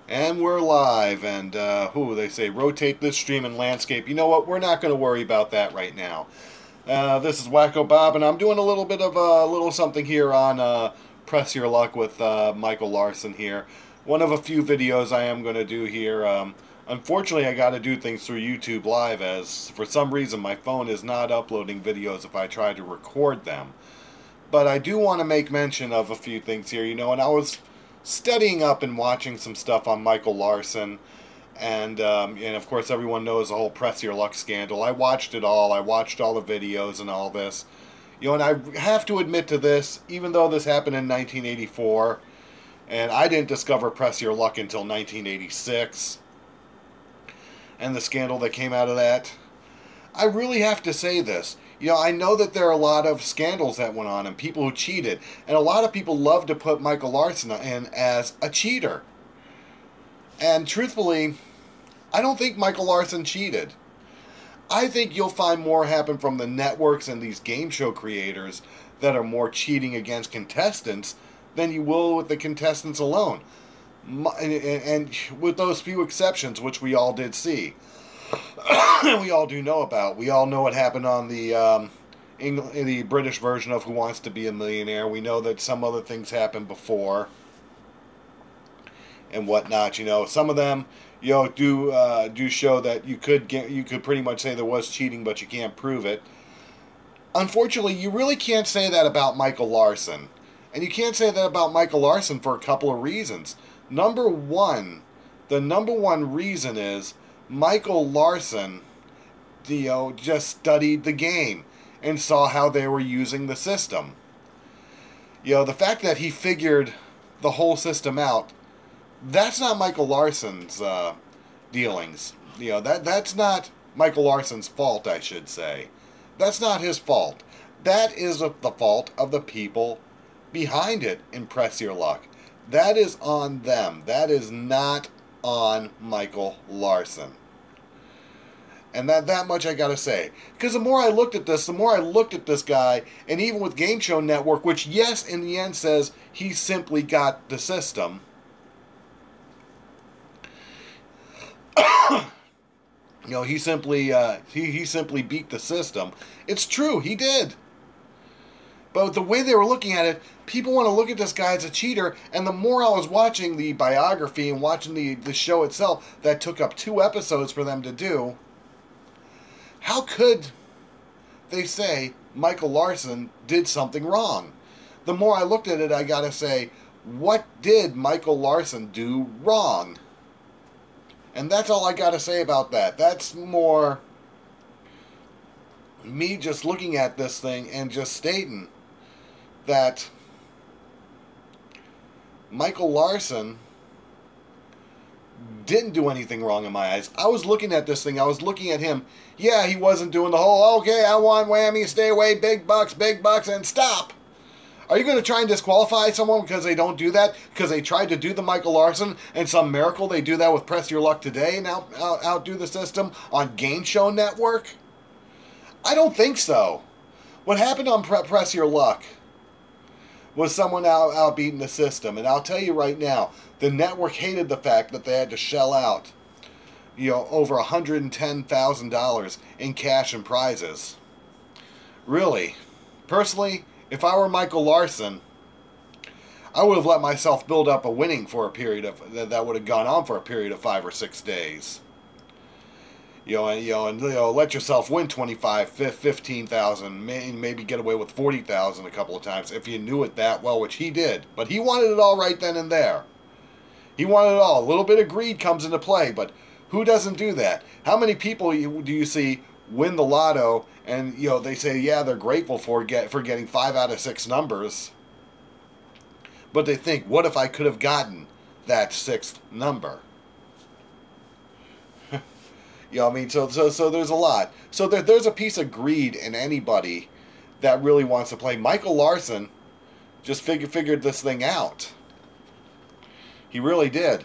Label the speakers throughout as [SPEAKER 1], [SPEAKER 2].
[SPEAKER 1] And we're live, and they say rotate this stream and landscape. You know what? We're not going to worry about that right now. This is Wacko Bob, and I'm doing a little bit of a little something here on Press Your Luck with Michael Larson here. One of a few videos I am going to do here. Unfortunately, I got to do things through YouTube Live, as for some reason my phone is not uploading videos if I try to record them. But I do want to make mention of a few things here, and I was studying up and watching some stuff on Michael Larson, and of course everyone knows the whole Press Your Luck scandal. I watched it all. I watched all the videos and all this. And I have to admit to this, even though this happened in 1984, and I didn't discover Press Your Luck until 1986, and the scandal that came out of that, I really have to say this. I know that there are a lot of scandals that went on and people who cheated. And a lot of people love to put Michael Larson in as a cheater. And truthfully, I don't think Michael Larson cheated. I think you'll find more happen from the networks and these game show creators that are more cheating against contestants than you will with the contestants alone. And with those few exceptions, which we all did see. We all do know about. We all know what happened on the the British version of Who Wants to Be a Millionaire. We know that some other things happened before and whatnot. Some of them, do show that you could pretty much say there was cheating, but you can't prove it. Unfortunately, you really can't say that about Michael Larson, and you can't say that about Michael Larson for a couple of reasons. The number one reason is Michael Larson, just studied the game and saw how they were using the system. The fact that he figured the whole system out, that's not Michael Larson's dealings. That's not Michael Larson's fault, I should say. That's not his fault. That is the fault of the people behind it in Press Your Luck. That is on them. That is not on Michael Larson. And that much I gotta say. Because the more I looked at this guy, and even with Game Show Network, which yes, in the end says he simply got the system. He simply beat the system. It's true, he did. But the way they were looking at it, people want to look at this guy as a cheater, and the more I was watching the biography and watching the show itself, that took up 2 episodes for them to do, how could they say Michael Larson did something wrong? The more I looked at it, I gotta say, what did Michael Larson do wrong? And that's all I gotta say about that. That's more me just looking at this thing and just stating that Michael Larson didn't do anything wrong in my eyes. I was looking at this thing. I was looking at him. Yeah, he wasn't doing the whole, okay, I want whammy, stay away, big bucks, and stop. Are you going to try and disqualify someone because they don't do that? Because they tried to do the Michael Larson, and some miracle they do that with Press Your Luck today and outdo the system on Game Show Network? I don't think so. What happened on Press Your Luck was someone outbeating the system. And I'll tell you right now, the network hated the fact that they had to shell out, over $110,000 in cash and prizes. Really. Personally, if I were Michael Larson, I would have let myself build up a winning for a period of, that would have gone on for a period of 5 or 6 days. Let yourself win 25, 15,000, maybe get away with 40,000 a couple of times if you knew it that well, which he did. But he wanted it all right then and there. He wanted it all. A little bit of greed comes into play, but who doesn't do that? How many people do you see win the lotto and they say, yeah, they're grateful for getting 5 out of 6 numbers, but they think, what if I could have gotten that 6th number? So there's a lot. So there's a piece of greed in anybody that really wants to play. Michael Larson just figured this thing out. He really did.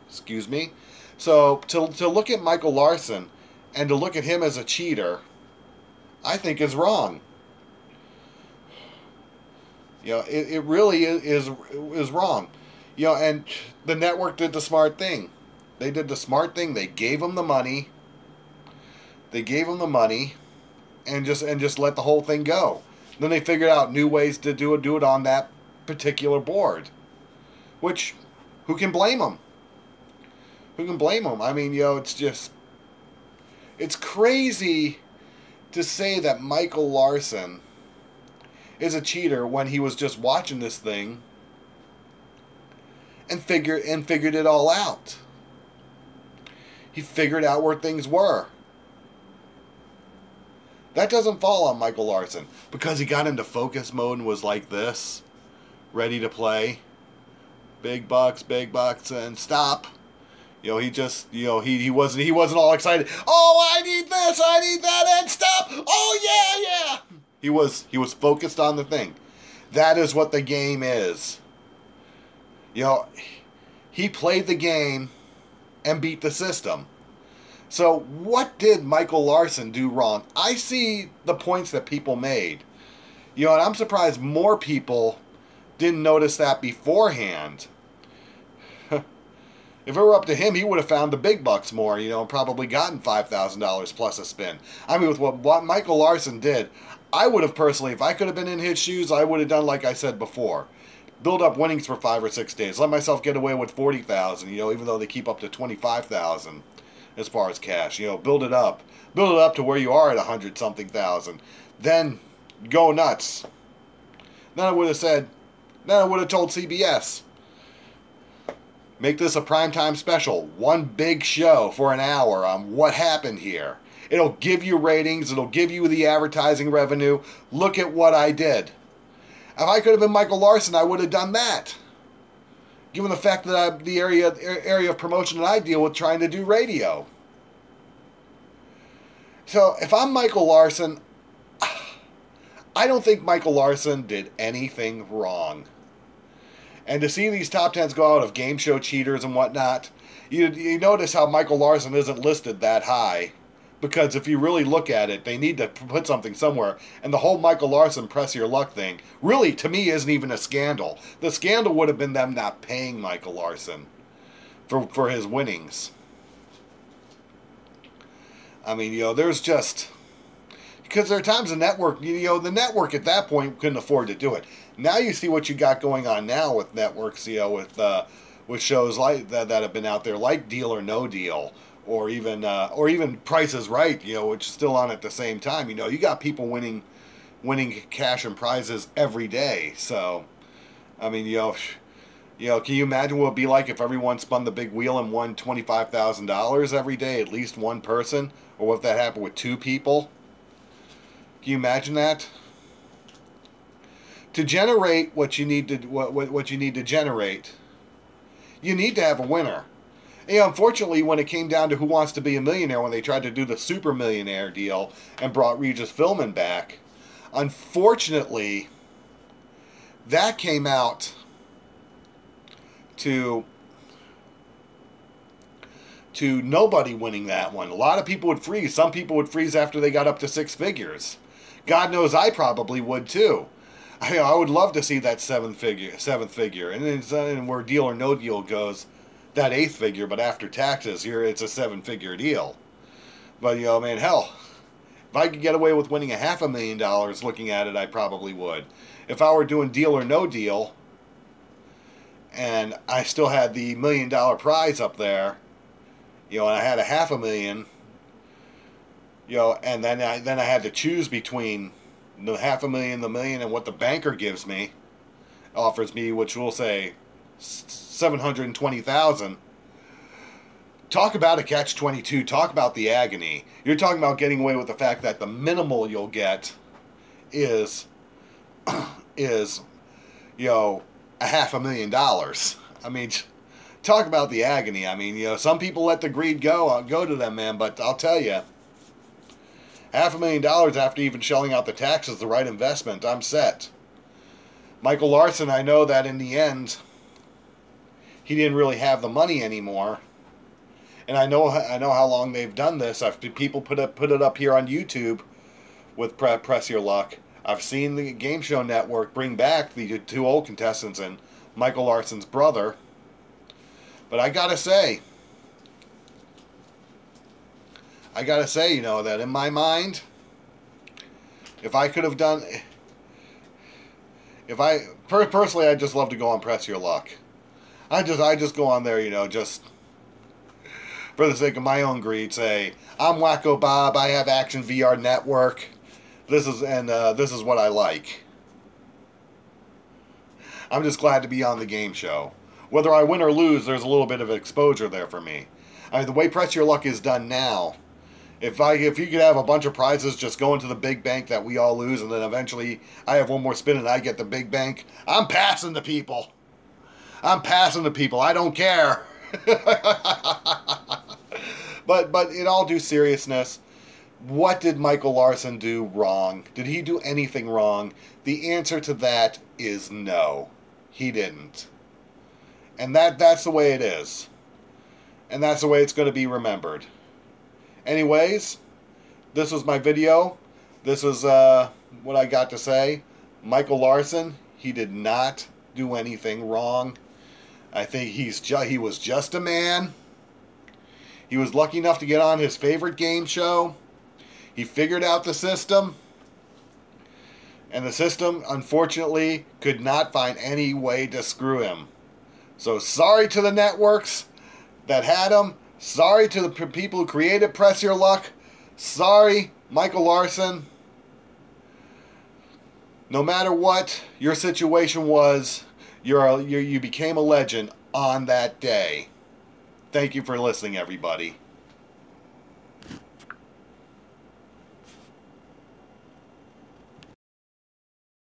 [SPEAKER 1] Excuse me. So to look at Michael Larson and to look at him as a cheater, I think is wrong. It really is wrong. You know, and the network did the smart thing. They did the smart thing. They gave him the money. They gave him the money, and just let the whole thing go. Then they figured out new ways to do it on that particular board. Which, who can blame them? Who can blame them? I mean, you know, it's crazy to say that Michael Larson is a cheater when he was just watching this thing and figured it all out. He figured out where things were. That doesn't fall on Michael Larson because he got into focus mode and was like this, ready to play. Big bucks, and stop. You know, he just, you know, he wasn't all excited. Oh, I need this, I need that, and stop. Oh yeah. He was focused on the thing. That is what the game is. You know, he played the game and beat the system. So what did Michael Larson do wrong? I see the points that people made. You know, and I'm surprised more people didn't notice that beforehand. If it were up to him, he would have found the big bucks more, you know, and probably gotten $5,000 plus a spin. I mean, with what Michael Larson did, I would have personally, if I could have been in his shoes, I would have done like I said before. Build up winnings for 5 or 6 days. Let myself get away with 40,000, you know, even though they keep up to 25,000 as far as cash. You know, build it up. Build it up to where you are at 100-something thousand. Then go nuts. Then I would have said, then I would have told CBS, make this a primetime special. One big show for an hour on what happened here. It'll give you ratings. It'll give you the advertising revenue. Look at what I did. If I could have been Michael Larson, I would have done that. Given the fact that the area of promotion that I deal with trying to do radio. So if I'm Michael Larson, I don't think Michael Larson did anything wrong. And to see these top 10s go out of game show cheaters and whatnot, you notice how Michael Larson isn't listed that high. Because if you really look at it, they need to put something somewhere. And the whole Michael Larson press your luck thing, really, to me, isn't even a scandal. The scandal would have been them not paying Michael Larson for his winnings. I mean, you know, there's just... Because there are times the network, you know, the network at that point couldn't afford to do it. Now you see what you got going on now with networks, you know, with shows like that have been out there, like Deal or No Deal, or even Price is Right, you know, which is still on at the same time. You know, you got people winning cash and prizes every day. So, I mean, you know, can you imagine what it'd be like if everyone spun the big wheel and won $25,000 every day, at least one person, or what if that happened with 2 people? Can you imagine that? To generate what you need to generate, you need to have a winner. You know, unfortunately, when it came down to Who Wants to Be a Millionaire, when they tried to do the Super Millionaire deal and brought Regis Philbin back, unfortunately, that came out to nobody winning that one. A lot of people would freeze. Some people would freeze after they got up to 6 figures. God knows I probably would too. I would love to see that seventh figure, and where Deal or No Deal goes, that 8th figure, but after taxes, here it's a 7-figure deal. But you know, man, hell, if I could get away with winning $500,000 looking at it, I probably would. If I were doing Deal or No Deal, and I still had the $1 million prize up there, you know, and I had $500,000. You know, and then I had to choose between the $500,000, the $1 million, and what the banker gives me, offers me, which we'll say $720,000. Talk about a catch-22. Talk about the agony. You're talking about getting away with the fact that the minimal you'll get is you know, $500,000. I mean, talk about the agony. I mean, you know, some people let the greed go to them, man. But I'll tell you, $500,000 after even shelling out the taxes, the right investment. I'm set. Michael Larson, I know that in the end, he didn't really have the money anymore. And I know how long they've done this. People put it up here on YouTube with Press Your Luck. I've seen the Game Show Network bring back the 2 old contestants and Michael Larson's brother. But I gotta say, you know, that in my mind, if I could have done, personally, I'd just love to go on Press Your Luck. I just go on there, you know, just for the sake of my own greed, say, I'm Wacko Bob, I have Action VR Network, this is what I like. I'm just glad to be on the game show. Whether I win or lose, there's a little bit of exposure there for me. I mean, the way Press Your Luck is done now, if you could have a bunch of prizes just go into the big bank that we all lose, and then eventually I have one more spin and I get the big bank, I'm passing to people. I'm passing to people. I don't care. But in all due seriousness, what did Michael Larson do wrong? Did he do anything wrong? The answer to that is no. He didn't. And that's the way it is. And that's the way it's going to be remembered. Anyways, this was my video. This is what I got to say. Michael Larson, he did not do anything wrong. I think he was just a man. He was lucky enough to get on his favorite game show. He figured out the system. And the system, unfortunately, could not find any way to screw him. So sorry to the networks that had him. Sorry to the people who created Press Your Luck. Sorry, Michael Larson. No matter what your situation was, you became a legend on that day. Thank you for listening, everybody.